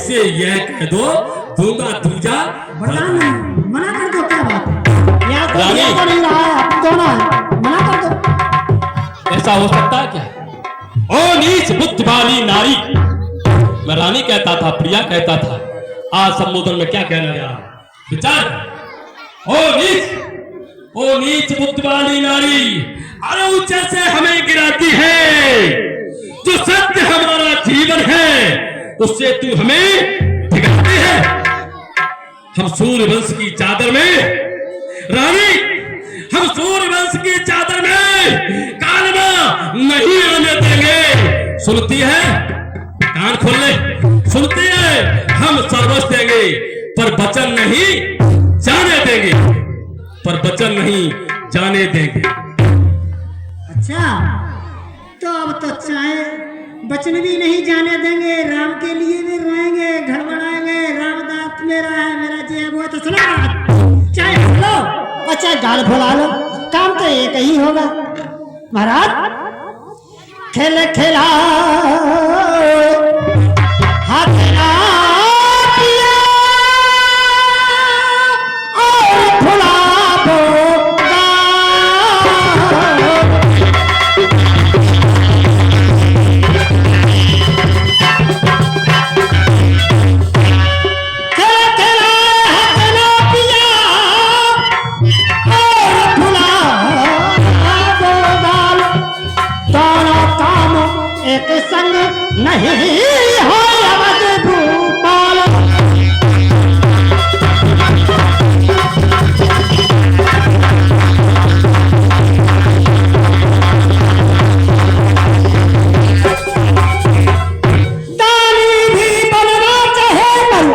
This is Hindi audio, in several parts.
इससे यह कह दो, दूंगा दूजा वरदान नहीं, मना कर दो। क्या बात है, यहाँ तो रानी। ये तो नहीं रहा है, अब तो ना मना कर दो। ऐसा हो सकता है क्या? ओ नीच बुद्ध वाली नारी, मैं रानी कहता था, प्रिया कहता था, आज संबोधन में क्या कहने लगा? विचार। ओ नीच बुद्ध वाली नारी, अरे ऊंचे से हमें गिराती है। जो सत्य हमारा जीवन है उससे तू हमें भिगाती है। हम सूर्यवंश की चादर में, रानी, हम सूर्यवंश की चादर में कालमा नहीं आने देंगे। सुनती है? कान खोल ले, सुनती है? हम सर्वस्व देंगे पर वचन नहीं जाने देंगे, पर वचन नहीं जाने देंगे। अच्छा, तो अब तो चाहे वचन भी नहीं जाने देंगे, राम के लिए भी रोएंगे, घड़बड़ाएंगे। रामदास मेरा है, मेरा जी है, वो तो सुना। चाहे हंस लो और चाहे गाल भुला लो, काम तो एक ही होगा। महाराज खेल खेला हाथ ना पिया और भुला नहीं हो अवध भूपाल। दानी भी बनना चाहे मन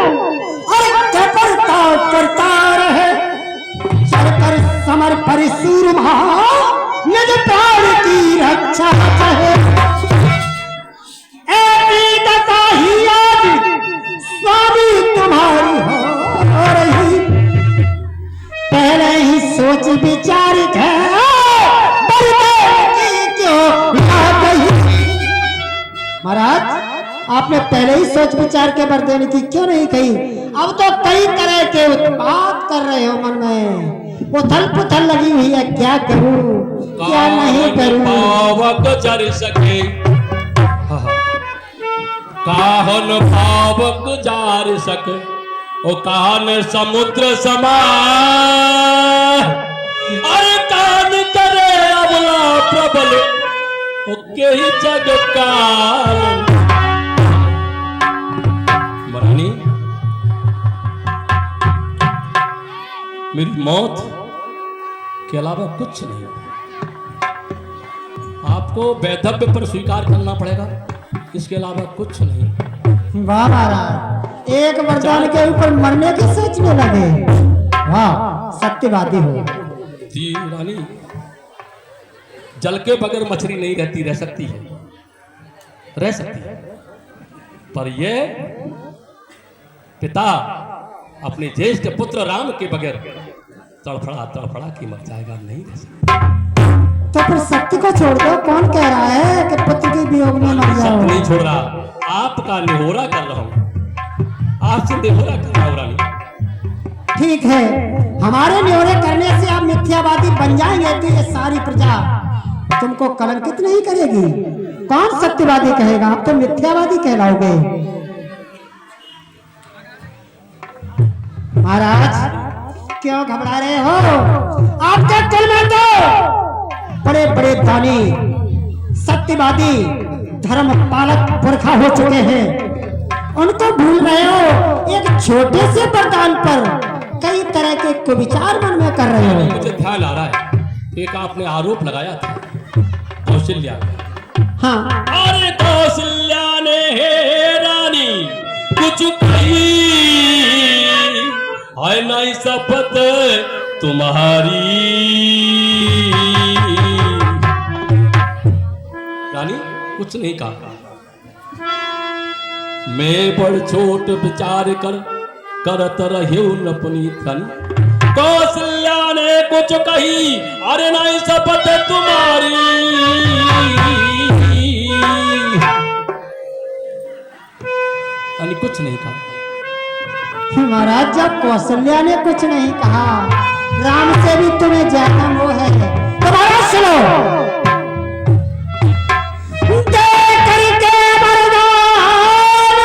और चपरता करता रहे, चढ़कर समर पर सूरमा निज प्राण की रक्षा चाहे। तुम्हारी हो रही पहले ही सोच विचार महाराज, आपने पहले ही सोच विचार के बर देने की क्यों नहीं कही? अब तो कई तरह के उत्पात कर रहे हो मन में, उथल पुथल लगी हुई है। क्या करूं क्या नहीं करूं? काहन पावक जार सक, ओ कान समुद्र समा, अरे कान करे अबला प्रबल, ओ के ही जग काल। महारानी, मेरी मौत के अलावा कुछ नहीं, आपको वैधव्य पर स्वीकार करना पड़ेगा, इसके अलावा कुछ नहीं। वाह महाराज, एक वरदान के ऊपर मरने की सोचने लगे। वाह, सत्यवादी हो। जी रानी, जल के बगैर मछली नहीं रहती, रह सकती है, रह सकती है, पर ये पिता अपने ज्येष्ठ पुत्र राम के बगैर तड़फड़ा के मर जाएगा, नहीं रह सकता। तो फिर सत्य को छोड़ दो। कौन कह रहा है कि पुत्र के वियोग में मर जाओ? सत्य नहीं छोड़ रहा, आपका निहोरा कर रहा हूं, आपसे निहोरा कर रहा हूं रानी। ठीक है, हमारे निहोरे करने से आप मिथ्यावादी बन जाएंगे तो ये सारी प्रजा तुमको कलंकित नहीं करेगी। कौन सत्यवादी कहेगा? आप तो मिथ्यावादी कहलाओगे। महाराज क्यों घबरा रहे हो? आपके दिल में तो बड़े बड़े दानी, सत्यवादी, धर्म पालक पुरखा हो चुके हैं, उनको भूल रहे हो। एक छोटे से वरदान पर कई तरह के कुविचार मन में कर रहे हो। मुझे ध्यान आ रहा है, एक आपने आरोप लगाया था कौशल्या। हाँ, अरे कौशल्या ने हे रानी कुछ कही, है नहीं शपथ तुम्हारी। रानी कुछ नहीं कहा, मैं बड़ छोट विचार करत रहे अपनी धन। कौशल्या ने कुछ कही, अरे नहीं शपथ तुम्हारी। यानी कुछ कुछ नहीं कहा। महाराज जब कौशल्या ने कुछ नहीं कहा, राम से भी तुम्हें ज्यादा मोह है। तो महाराज सुनो, दे करके वरदान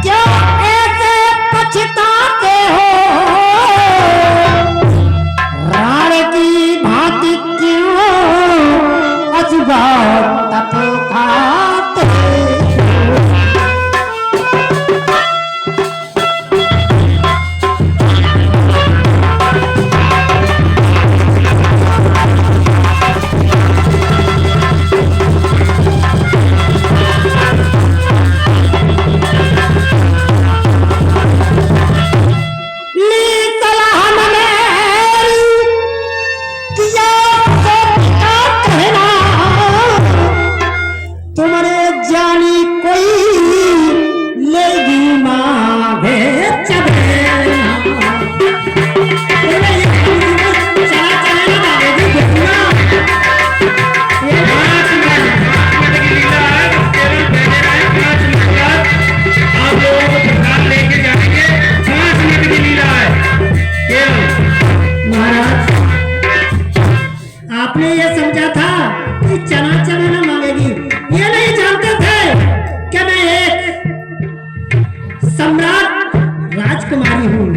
क्यों ऐसे पछताते हो, राण की भांति क्यों अजगर तप खाते हो। आपने ये समझा था कि चना चना न मांगेगी, ये नहीं जानते थे कि मैं एक सम्राट राजकुमारी हूँ,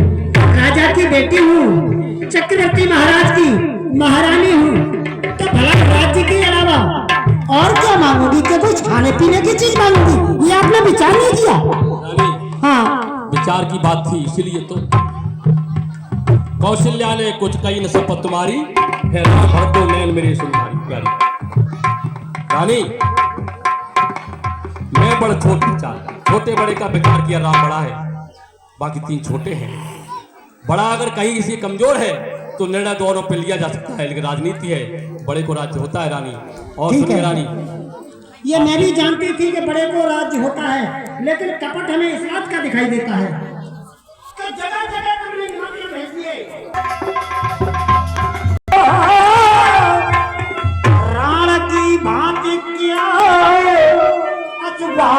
राजा की बेटी हूँ, चक्रवर्ती महाराज की महारानी हूँ। तो भला राज्य के अलावा और क्या मांगोगी? कि कुछ खाने पीने की चीज मांगोगी? ये आपने विचार नहीं किया? हाँ, विचार की बात थी, इसीलिए तो कौशल्या ने कुछ कही न शपथ तुम्हारी, है राम भर दो नैन मेरी सुनवारी प्यारी। रानी मैं बड़ा छोटे बड़े का विचार किया, राम बड़ा है, बाकी तीन छोटे हैं। बड़ा अगर कहीं किसी कमजोर है तो निर्णय दोनों पे लिया जा सकता है, लेकिन राजनीति है, बड़े को राज्य होता है रानी। और सुनिए रानी, ये मैं भी जानती थी कि बड़े को राज्य होता है, लेकिन कपट हमें इस बात का दिखाई देता है कि जगह जगह तुमने निमंत्रण भेज दिए। राण की भांति क्या अजगर